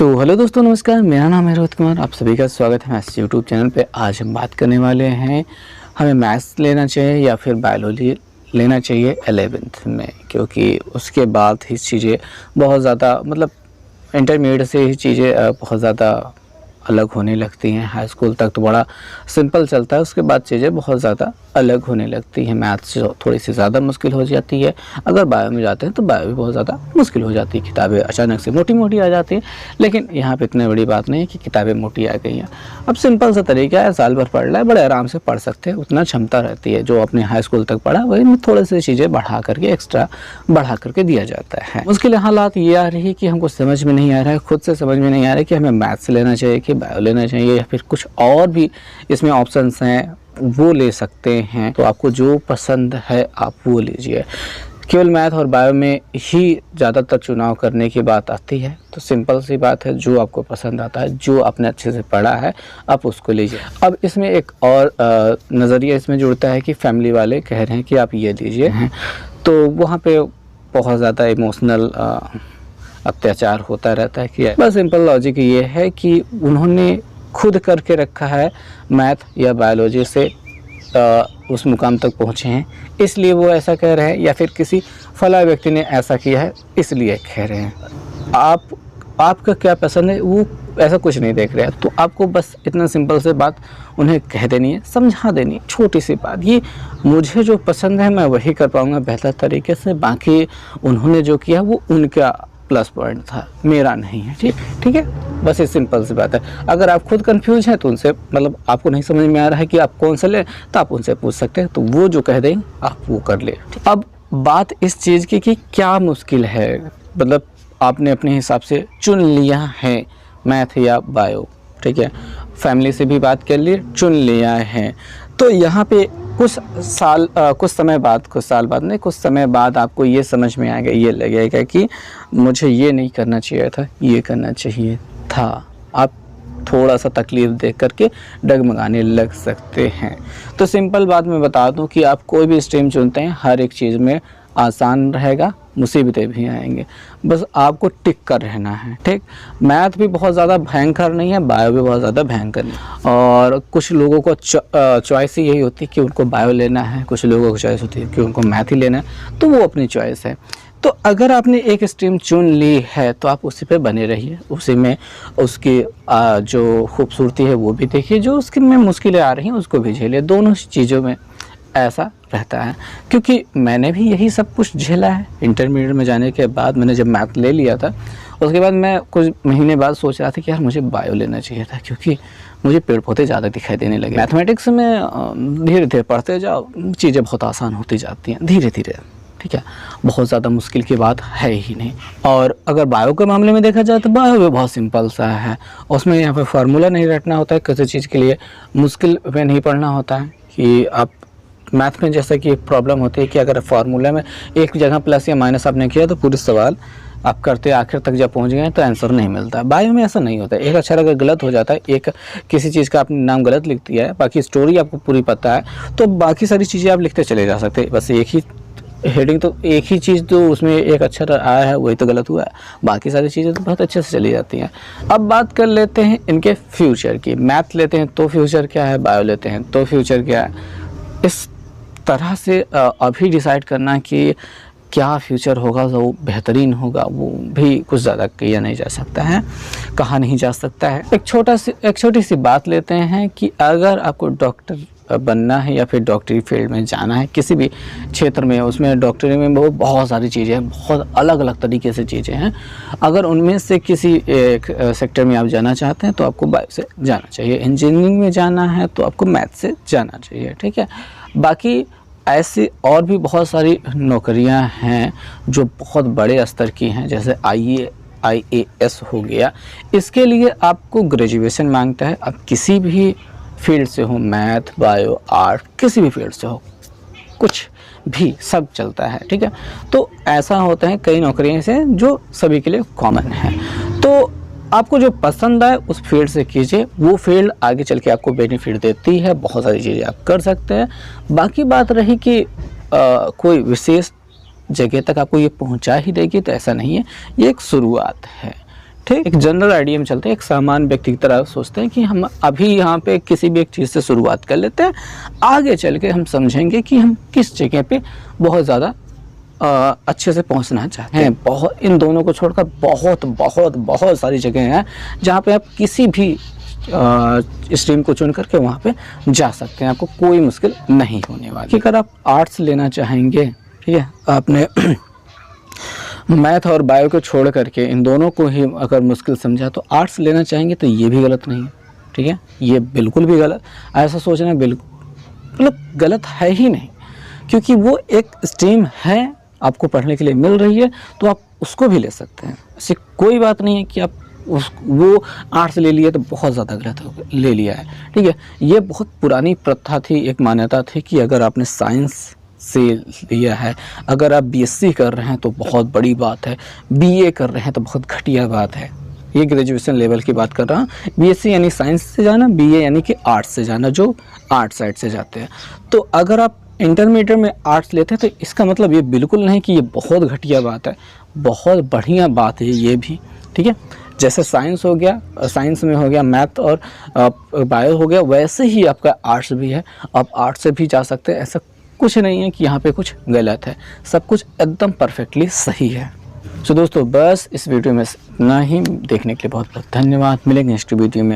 तो हेलो दोस्तों, नमस्कार। मेरा नाम है रोहित कुमार। आप सभी का स्वागत है मैथ्स यूट्यूब चैनल पे। आज हम बात करने वाले हैं हमें मैथ्स लेना चाहिए या फिर बायोलॉजी लेना चाहिए 11th में, क्योंकि उसके बाद ही चीज़ें बहुत ज़्यादा इंटरमीडिएट से ही चीज़ें बहुत ज़्यादा अलग होने लगती हैं। हाई स्कूल तक तो बड़ा सिंपल चलता है, उसके बाद चीज़ें बहुत ज़्यादा अलग होने लगती हैं। मैथ्स थोड़ी सी ज़्यादा मुश्किल हो जाती है। अगर बायो में जाते हैं तो बायो भी बहुत ज़्यादा मुश्किल हो जाती है। किताबें अचानक से मोटी मोटी आ जाती हैं, लेकिन यहाँ पे इतनी बड़ी बात नहीं है कि किताबें मोटी आ गई हैं। अब सिंपल सा तरीका है, साल भर पढ़ रहा है, बड़े आराम से पढ़ सकते हैं। उतना क्षमता रहती है जो अपने हाई स्कूल तक पढ़ा, वही में थोड़ी सी चीज़ें बढ़ा करके एक्स्ट्रा बढ़ा करके दिया जाता है। मुश्किल हालात ये आ रही है कि हमको समझ में नहीं आ रहा है, खुद से समझ में नहीं आ रहा है कि हमें मैथ्स लेना चाहिए कि बायो लेना चाहिए या फिर कुछ और भी इसमें ऑप्शंस हैं वो ले सकते हैं। तो आपको जो पसंद है आप वो लीजिए। केवल मैथ और बायो में ही ज़्यादातर चुनाव करने की बात आती है, तो सिंपल सी बात है, जो आपको पसंद आता है, जो आपने अच्छे से पढ़ा है, आप उसको लीजिए। अब इसमें एक और नज़रिया इसमें जुड़ता है कि फैमिली वाले कह रहे हैं कि आप ये लीजिए, तो वहाँ पे बहुत ज़्यादा इमोशनल अत्याचार होता रहता है कि बस सिंपल लॉजिक ये है कि उन्होंने खुद करके रखा है, मैथ या बायोलॉजी से उस मुकाम तक पहुँचे हैं इसलिए वो ऐसा कह रहे हैं, या फिर किसी फला व्यक्ति ने ऐसा किया है इसलिए कह रहे हैं। आपका क्या पसंद है वो ऐसा कुछ नहीं देख रहे हैं, तो आपको बस इतना सिंपल से बात उन्हें कह देनी है, समझा देनी है। छोटी सी बात, ये मुझे जो पसंद है मैं वही कर पाऊँगा बेहतर तरीके से, बाकी उन्होंने जो किया वो उनका प्लस पॉइंट था, मेरा नहीं है। ठीक है, बस ये सिंपल सी बात है। अगर आप खुद कंफ्यूज हैं तो उनसे आपको नहीं समझ में आ रहा है कि आप कौन सा लें, तो आप उनसे पूछ सकते हैं, तो वो जो कह दें आप वो कर ले। अब बात इस चीज़ की कि क्या मुश्किल है, आपने अपने हिसाब से चुन लिया है मैथ या बायो, ठीक है, फैमिली से भी बात कर लिए, चुन लिया है, तो यहाँ पे कुछ समय बाद आपको ये समझ में आएगा, ये लगेगा कि मुझे ये नहीं करना चाहिए था, ये करना चाहिए था। आप थोड़ा सा तकलीफ़ देख करके डगमगाने लग सकते हैं। तो सिंपल बात मैं बता दूं कि आप कोई भी स्ट्रीम चुनते हैं, हर एक चीज़ में आसान रहेगा, मुसीबतें भी आएंगे, बस आपको टिक कर रहना है। ठीक, मैथ भी बहुत ज़्यादा भयंकर नहीं है, बायो भी बहुत ज़्यादा भयंकर नहीं है। और कुछ लोगों को चॉइस ही यही होती है कि उनको बायो लेना है, कुछ लोगों को चॉइस होती है कि उनको मैथ ही लेना है, तो वो अपनी चॉइस है। तो अगर आपने एक स्ट्रीम चुन ली है तो आप उसी पे बने रहिए, उसी में उसकी जो खूबसूरती है वो भी देखिए, जो उसकी में मुश्किलें आ रही हैं उसको भी झेलिए। दोनों चीज़ों में ऐसा रहता है, क्योंकि मैंने भी यही सब कुछ झेला है। इंटरमीडिएट में जाने के बाद मैंने जब मैथ ले लिया था, उसके बाद मैं कुछ महीने बाद सोच रहा था कि यार मुझे बायो लेना चाहिए था, क्योंकि मुझे पेड़ पौधे ज़्यादा दिखाई देने लगे। मैथमेटिक्स में धीरे धीरे पढ़ते जाओ, चीज़ें बहुत आसान होती जाती हैं धीरे धीरे, ठीक है, बहुत ज़्यादा मुश्किल की बात है ही नहीं। और अगर बायो के मामले में देखा जाए तो बायो भी बहुत सिंपल सा है, उसमें यहाँ पे फार्मूला नहीं रटना होता है, किसी चीज़ के लिए मुश्किल में नहीं पढ़ना होता है। कि आप मैथ में जैसा कि एक प्रॉब्लम होती है कि अगर फार्मूला में एक जगह प्लस या माइनस आपने किया तो पूरे सवाल आप करते आखिर तक जब पहुंच गए तो आंसर नहीं मिलता। बायो में ऐसा नहीं होता है। एक अक्षर अगर गलत हो जाता है, एक किसी चीज़ का आपने नाम गलत लिख दिया है, बाकी स्टोरी आपको पूरी पता है, तो बाकी सारी चीज़ें आप लिखते चले जा सकते हैं। बस एक ही हेडिंग, तो एक ही चीज़, तो उसमें एक अक्षर आया है वही तो गलत हुआ है, बाकी सारी चीज़ें तो बहुत अच्छे से चली जाती हैं। अब बात कर लेते हैं इनके फ्यूचर की। मैथ लेते हैं तो फ्यूचर क्या है, बायो लेते हैं तो फ्यूचर क्या है। इस तरह से अभी डिसाइड करना कि क्या फ्यूचर होगा वो बेहतरीन होगा, वो भी कुछ ज़्यादा किया नहीं जा सकता है, कहा नहीं जा सकता है। एक छोटी सी बात लेते हैं कि अगर आपको डॉक्टर बनना है या फिर डॉक्टरी फील्ड में जाना है, किसी भी क्षेत्र में, उसमें डॉक्टरी में बहुत सारी चीज़ें हैं, बहुत अलग अलग तरीके से चीज़ें हैं। अगर उनमें से किसी एक सेक्टर में आप जाना चाहते हैं तो आपको बायो से जाना चाहिए। इंजीनियरिंग में जाना है तो आपको मैथ से जाना चाहिए, ठीक है। बाकी ऐसी और भी बहुत सारी नौकरियां हैं जो बहुत बड़े स्तर की हैं, जैसे IAS हो गया। इसके लिए आपको ग्रेजुएशन मांगता है। आप किसी भी फील्ड से हो, मैथ, बायो, आर्ट, किसी भी फील्ड से हो, कुछ भी सब चलता है, ठीक है। तो ऐसा होता है कई नौकरियां से जो सभी के लिए कॉमन है। तो आपको जो पसंद आए उस फील्ड से कीजिए, वो फील्ड आगे चल के आपको बेनिफिट देती है, बहुत सारी चीज़ें आप कर सकते हैं। बाकी बात रही कि कोई विशेष जगह तक आपको ये पहुंचा ही देगी, तो ऐसा नहीं है, ये एक शुरुआत है, ठीक, एक जनरल आइडिया में चलते हैं, एक सामान्य व्यक्ति की तरह सोचते हैं कि हम अभी यहाँ पे किसी भी एक चीज़ से शुरुआत कर लेते हैं, आगे चल के हम समझेंगे कि हम किस जगह पे बहुत ज़्यादा अच्छे से पहुंचना चाहते हैं। बहुत, इन दोनों को छोड़कर बहुत बहुत बहुत सारी जगह हैं जहाँ पे आप किसी भी स्ट्रीम को चुन करके वहाँ पे जा सकते हैं, आपको कोई मुश्किल नहीं होने वाली। अगर आप आर्ट्स लेना चाहेंगे, ठीक है, आपने मैथ और बायो को छोड़ करके इन दोनों को ही अगर मुश्किल समझा तो आर्ट्स लेना चाहेंगे तो ये भी गलत नहीं है, ठीक है, ये बिल्कुल भी गलत, ऐसा सोचना बिल्कुल मतलब गलत है ही नहीं, क्योंकि वो एक स्ट्रीम है, आपको पढ़ने के लिए मिल रही है तो आप उसको भी ले सकते हैं। ऐसी कोई बात नहीं है कि आप वो आर्ट्स ले लिया तो बहुत ज़्यादा गलत हो ले लिया है, ठीक है। ये बहुत पुरानी प्रथा थी, एक मान्यता थी कि अगर आपने साइंस से लिया है, अगर आप बीएससी कर रहे हैं तो बहुत बड़ी बात है, बीए कर रहे हैं तो बहुत घटिया बात है। ये ग्रेजुएशन लेवल की बात कर रहा हूँ, बीएससी यानी साइंस से जाना, बीए यानी कि आर्ट्स से जाना, जो आर्ट साइड से जाते हैं। तो अगर आप इंटरमीडिएट में आर्ट्स लेते हैं तो इसका मतलब ये बिल्कुल नहीं कि ये बहुत घटिया बात है, बहुत बढ़िया बात है ये भी, ठीक है। जैसे साइंस हो गया, साइंस में हो गया मैथ और बायो हो गया, वैसे ही आपका आर्ट्स भी है, आप आर्ट्स से भी जा सकते हैं। ऐसा कुछ नहीं है कि यहाँ पे कुछ गलत है, सब कुछ एकदम परफेक्टली सही है। तो दोस्तों बस इस वीडियो में इतना ही, देखने के लिए बहुत बहुत धन्यवाद। मिलेंगे नेक्स्ट वीडियो में।